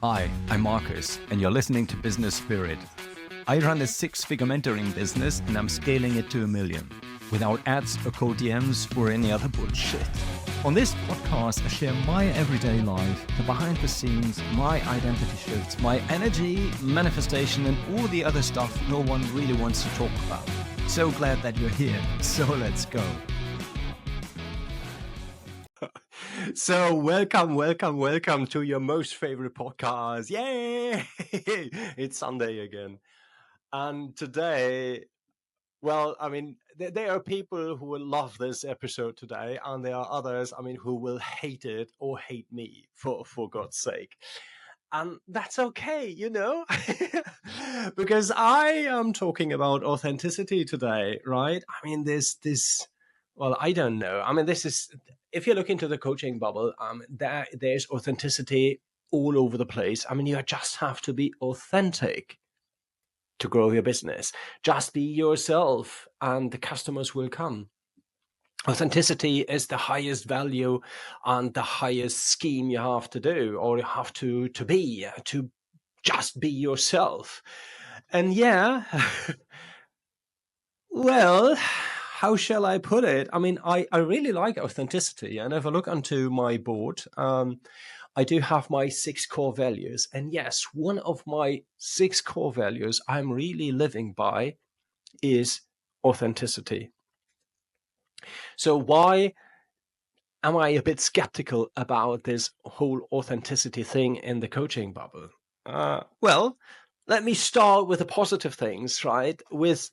Hi, I'm Marcus, and you're listening to Business Spirit. I run a six-figure mentoring business, and I'm scaling it to 1 million, without ads or cold DMs or any other bullshit. On this podcast, I share my everyday life, the behind the scenes, my identity shifts, my energy, manifestation, and all the other stuff no one really wants to talk about. So glad that you're here. So let's go. So welcome to your most favorite podcast. Yay! It's Sunday again. And today, there are people who will love this episode today, and there are others, who will hate it or hate me, for God's sake. And that's okay, because I am talking about authenticity today, right? I don't know. This is, if you look into the coaching bubble, there's authenticity all over the place. You just have to be authentic to grow your business. Just be yourself and the customers will come. Authenticity is the highest value and the highest scheme you have to do, or you have to just be yourself. And well, how shall I put it? I really like authenticity. And if I look onto my board, I do have my 6 core values. And yes, one of my 6 core values I'm really living by is authenticity. So why am I a bit skeptical about this whole authenticity thing in the coaching bubble? Well, let me start with the positive things, right? With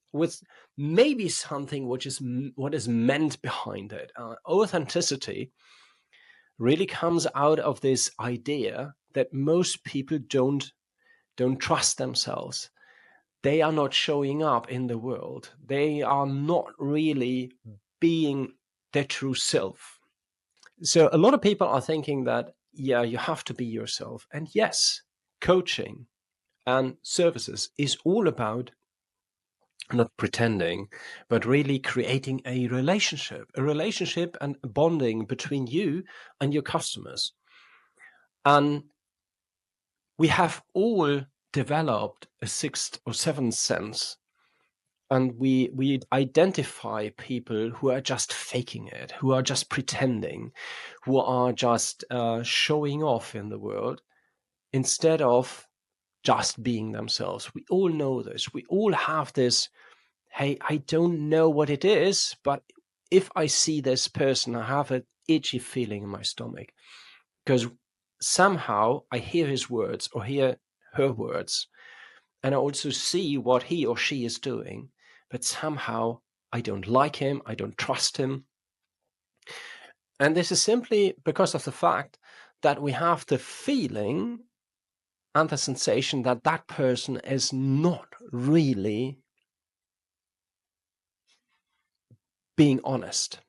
maybe something what is meant behind it. Authenticity really comes out of this idea that most people don't trust themselves. They are not showing up in the world. They are not really being their true self. So a lot of people are thinking that, you have to be yourself. And yes, coaching and services is all about not pretending, but really creating a relationship and bonding between you and your customers. And we have all developed a 6th or 7th sense. And we identify people who are just faking it, who are just pretending, who are just showing off in the world instead of just being themselves. We all know this. We all have this, hey, I don't know what it is, but if I see this person, I have an itchy feeling in my stomach because somehow I hear his words or hear her words, and I also see what he or she is doing. But somehow I don't like him, I don't trust him. And this is simply because of the fact that we have the feeling and the sensation that that person is not really being honest.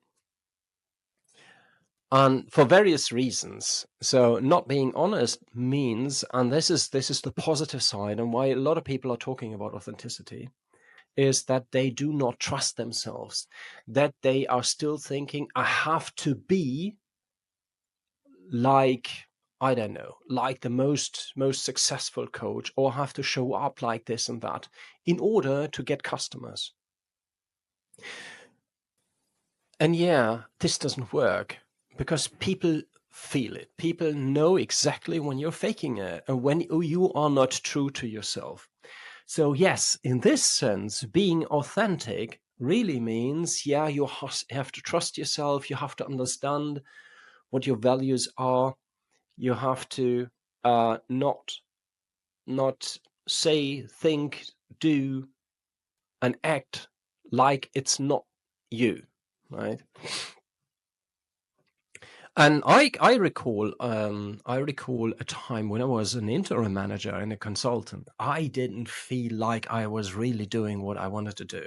And for various reasons. So not being honest means, and this is the positive side and why a lot of people are talking about authenticity, is that they do not trust themselves, that they are still thinking, I have to be like, I don't know, like the most successful coach, or have to show up like this and that in order to get customers. And this doesn't work because people feel it. People know exactly when you're faking it and when you are not true to yourself. So yes, in this sense, being authentic really means, you have to trust yourself. You have to understand what your values are. You have to not say, think, do, and act like it's not you, right? And I recall a time when I was an interim manager and a consultant. I didn't feel like I was really doing what I wanted to do.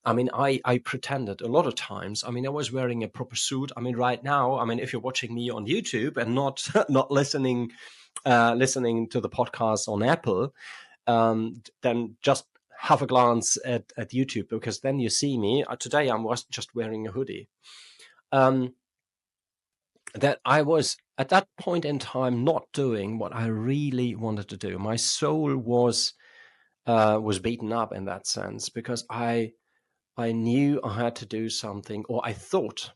I pretended a lot of times. I was wearing a proper suit. Right now, if you're watching me on YouTube and not not listening to the podcast on Apple, then just have a glance at YouTube, because then you see me. Today I was just wearing a hoodie. that I was at that point in time not doing what I really wanted to do. My soul was beaten up in that sense, because I knew I had to do something, or I thought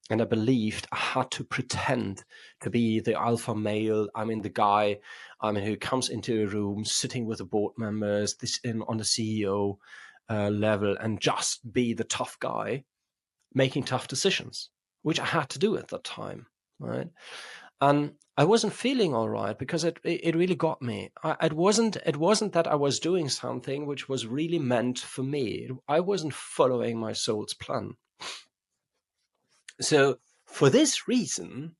and I believed I had to pretend to be the alpha male. I mean, the guy, who comes into a room, sitting with the board members, on the CEO level, and just be the tough guy, making tough decisions, which I had to do at that time, right? And I wasn't feeling all right, because it really got me. It wasn't that I was doing something which was really meant for me. I wasn't following my soul's plan. So for this reason,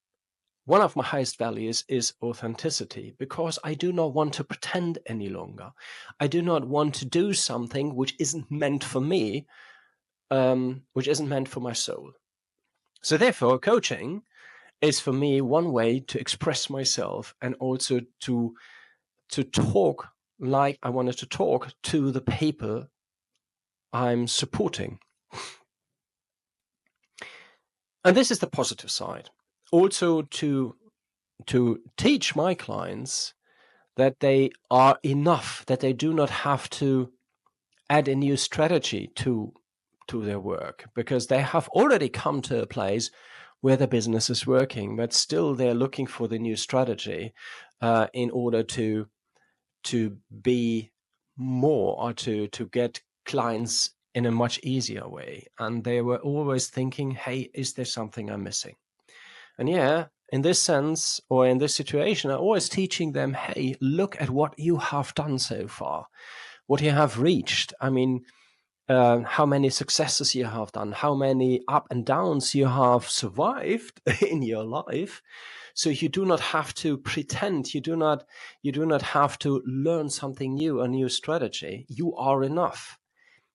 one of my highest values is authenticity, because I do not want to pretend any longer. I do not want to do something which isn't meant for me, which isn't meant for my soul. So therefore, coaching is for me one way to express myself, and also to talk like I wanted to talk to the people I'm supporting. And this is the positive side. Also to teach my clients that they are enough, that they do not have to add a new strategy to their work, because they have already come to a place where the business is working, but still they're looking for the new strategy in order to be more, or to get clients in a much easier way. And they were always thinking, hey, is there something I'm missing? And yeah, in this sense, or in this situation, I'm always teaching them, hey, look at what you have done so far, what you have reached. I mean, how many successes you have done, how many up and downs you have survived in your life. So you do not have to pretend. You do not have to learn something new, a new strategy. You are enough.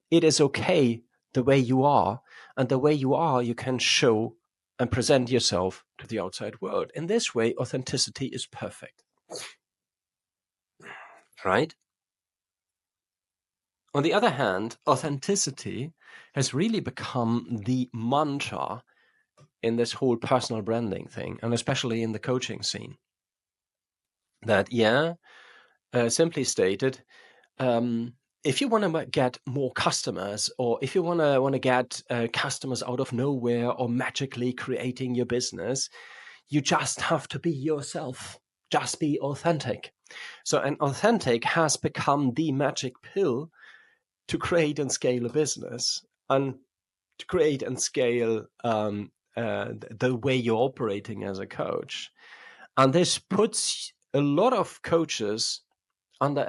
It is okay the way you are, and the way you are, you can show and present yourself to the outside world. In this way, authenticity is perfect, right? On the other hand, authenticity has really become the mantra in this whole personal branding thing, and especially in the coaching scene. That, simply stated, if you want to get more customers, or if you want to get customers out of nowhere, or magically creating your business, you just have to be yourself. Just be authentic. So, and authentic has become the magic pill to create and scale a business, and to create and scale the way you're operating as a coach. And this puts a lot of coaches under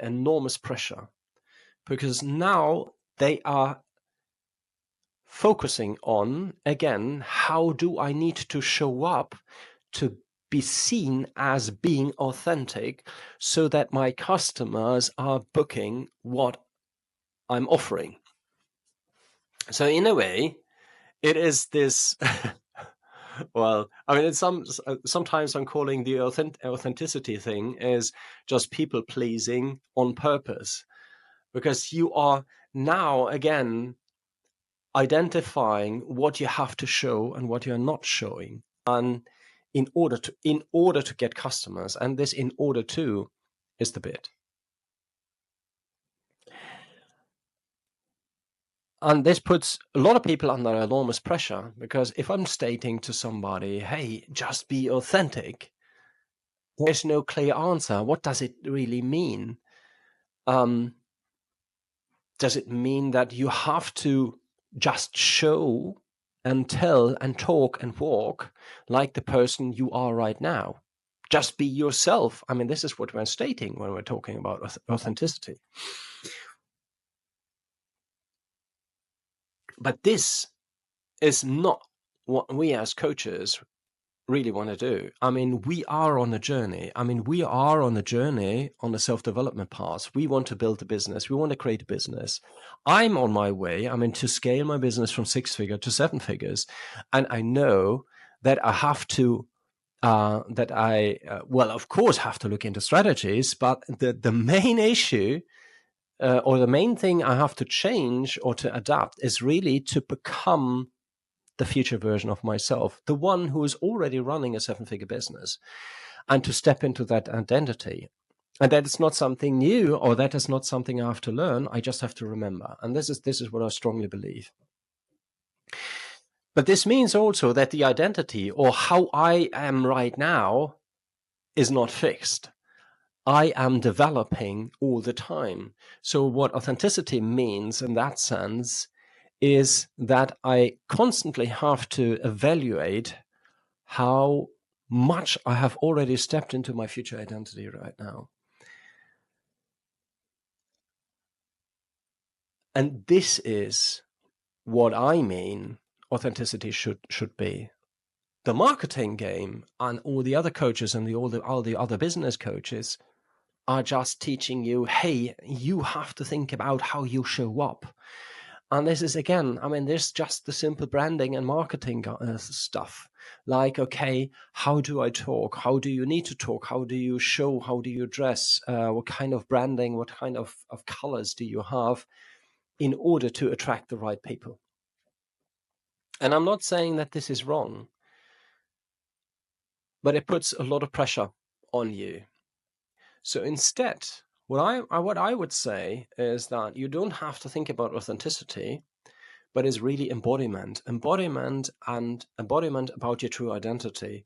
enormous pressure, because now they are focusing on, again, how do I need to show up to be seen as being authentic, so that my customers are booking what I'm offering. So in a way, it is this well, I mean, sometimes I'm calling the authenticity thing is just people pleasing on purpose, because you are now again identifying what you have to show and what you're not showing, and in order to get customers. And this "in order to" is the bit. And this puts a lot of people under enormous pressure, because if I'm stating to somebody, hey, just be authentic, there's no clear answer. What does it really mean? Does it mean that you have to just show and tell and talk and walk like the person you are right now? Just be yourself. I mean, this is what we're stating when we're talking about authenticity. But this is not what we as coaches really want to do. I mean, we are on a journey. We are on a journey on a self-development path. We want to build a business. We want to create a business. I'm on my way, to scale my business from 6-figure to 7 figures. And I know that I have to, of course, have to look into strategies, but the main issue, or the main thing I have to change or to adapt, is really to become the future version of myself, the one who is already running a 7-figure business, and to step into that identity. And that is not something new, or that is not something I have to learn. I just have to remember. And this is what I strongly believe. But this means also that the identity, or how I am right now, is not fixed. I am developing all the time. So what authenticity means in that sense is that I constantly have to evaluate how much I have already stepped into my future identity right now. And this is what I mean authenticity should be. The marketing game and all the other coaches and all the other business coaches are just teaching you, hey, you have to think about how you show up. And this is, again, I mean, there's just the simple branding and marketing stuff. Like, okay, how do I talk? How do you need to talk? How do you show? How do you dress? What kind of branding, what kind of colors do you have in order to attract the right people? And I'm not saying that this is wrong, but it puts a lot of pressure on you. So instead, what I would say is that you don't have to think about authenticity, but it's really embodiment about your true identity.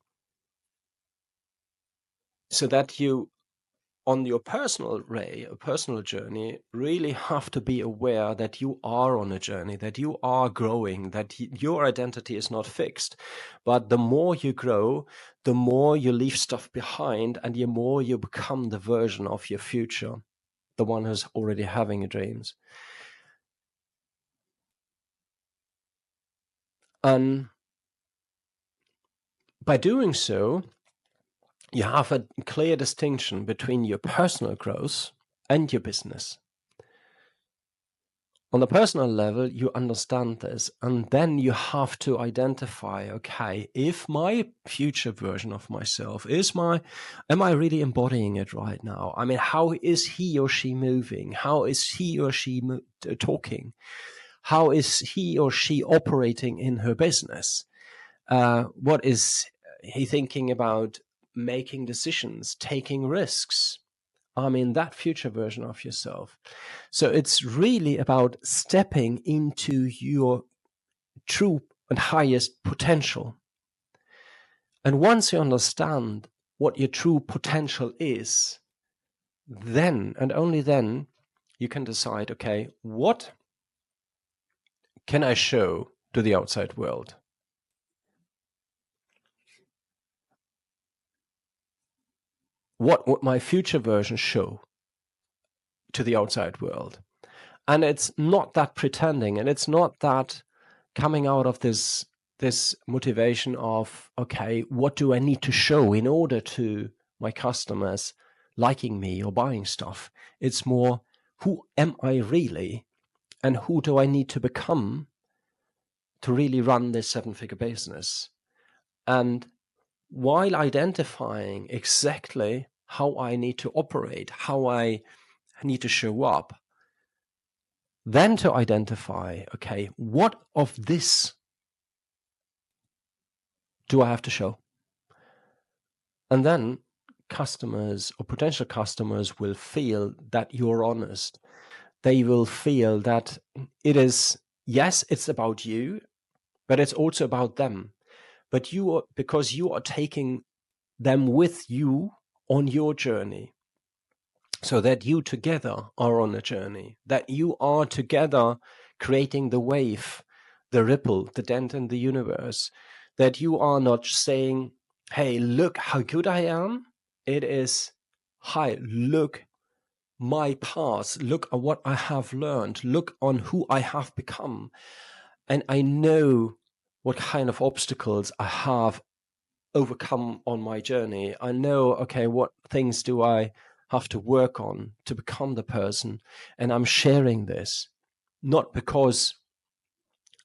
So that you, on your personal journey, really have to be aware that you are on a journey, that you are growing, that your identity is not fixed. But the more you grow, the more you leave stuff behind, and the more you become the version of your future, the one who's already having your dreams. And by doing so, you have a clear distinction between your personal growth and your business. On the personal level, you understand this, and then you have to identify, okay, if my future version of myself am I really embodying it right now? I mean, how is he or she moving? How is he or she talking? How is he or she operating in her business? What is he thinking about making decisions, taking risks? I mean, that future version of yourself. So it's really about stepping into your true and highest potential. And once you understand what your true potential is, then and only then you can decide, okay, what can I show to the outside world? What would my future version show to the outside world? And it's not that pretending, and it's not that coming out of this motivation of, okay, what do I need to show in order to my customers liking me or buying stuff? It's more, who am I really, and who do I need to become to really run this 7-figure business? And while identifying exactly how I need to operate, how I need to show up, then to identify, okay, what of this do I have to show? And then customers or potential customers will feel that you're honest. They will feel that it is, yes, it's about you, but it's also about them. But because you are taking them with you on your journey, so that you together are on a journey, that you are together creating the wave, the ripple, the dent in the universe, that you are not saying, hey, look how good I am. It is, hi, look my past, look at what I have learned, look on who I have become. And I know what kind of obstacles I have overcome on my journey. I know, okay, what things do I have to work on to become the person? And I'm sharing this, not because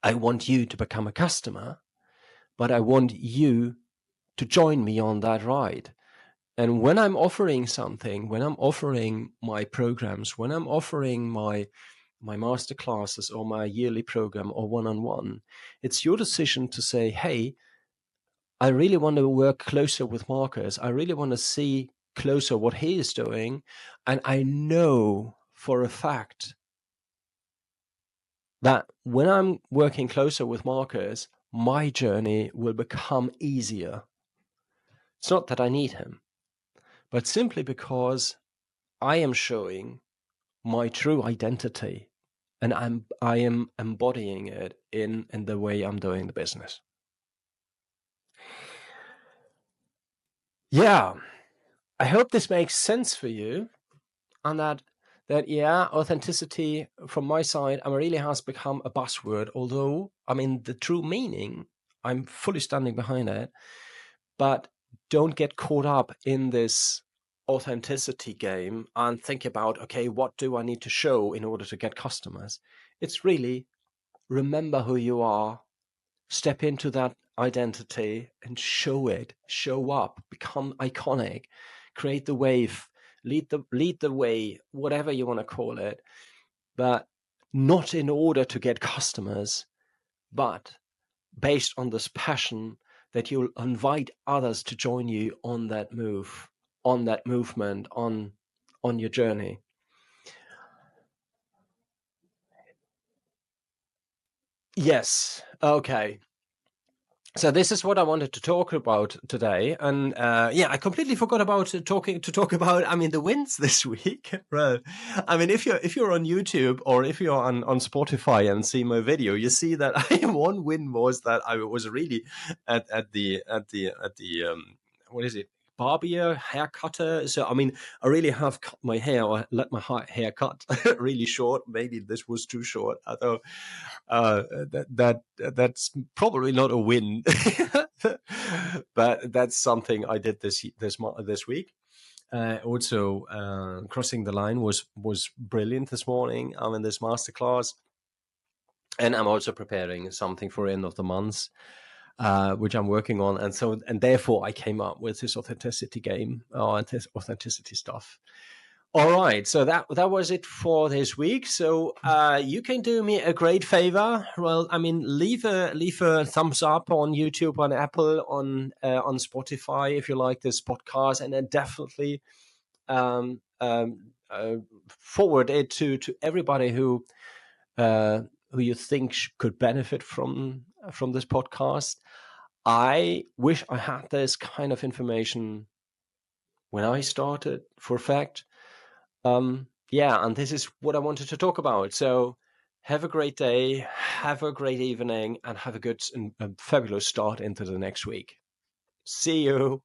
I want you to become a customer, but I want you to join me on that ride. And when I'm offering something, when I'm offering my programs, when I'm offering my my master classes or my yearly program or one-on-one, it's your decision to say, hey, I really want to work closer with Marcus. I really want to see closer what he is doing. And I know for a fact that when I'm working closer with Marcus, my journey will become easier. It's not that I need him, but simply because I am showing my true identity and I am embodying it in the way I'm doing the business. Yeah, I hope this makes sense for you, and that yeah, authenticity from my side, really has become a buzzword. Although, the true meaning, I'm fully standing behind it. But don't get caught up in this authenticity game and think about, okay, what do I need to show in order to get customers? It's really remember who you are, step into that identity and show it, show up, become iconic, create the wave, lead the way, whatever you want to call it, but not in order to get customers, but based on this passion that you'll invite others to join you on that move, on that movement, on your journey. Yes. Okay. So this is what I wanted to talk about today, and I completely forgot about talk about. The wins this week. Right. If you're on YouTube or if you're on Spotify and see my video, you see that one win was that I was really at the what is it, barber, hair cutter. So I really have cut my hair, or let my hair cut really short. Maybe this was too short. Although that's probably not a win, but that's something I did this week. Also, crossing the line was brilliant this morning. I'm in this masterclass, and I'm also preparing something for end of the month, which I'm working on, and therefore I came up with this authenticity game, and this authenticity stuff. All right, so that was it for this week. So you can do me a great favor. Well, leave a thumbs up on YouTube, on Apple, on Spotify if you like this podcast, and then definitely forward it to everybody who you think could benefit from this podcast. I wish I had this kind of information when I started, for a fact. And this is what I wanted to talk about. So have a great day, have a great evening, and have a good and fabulous start into the next week. See you.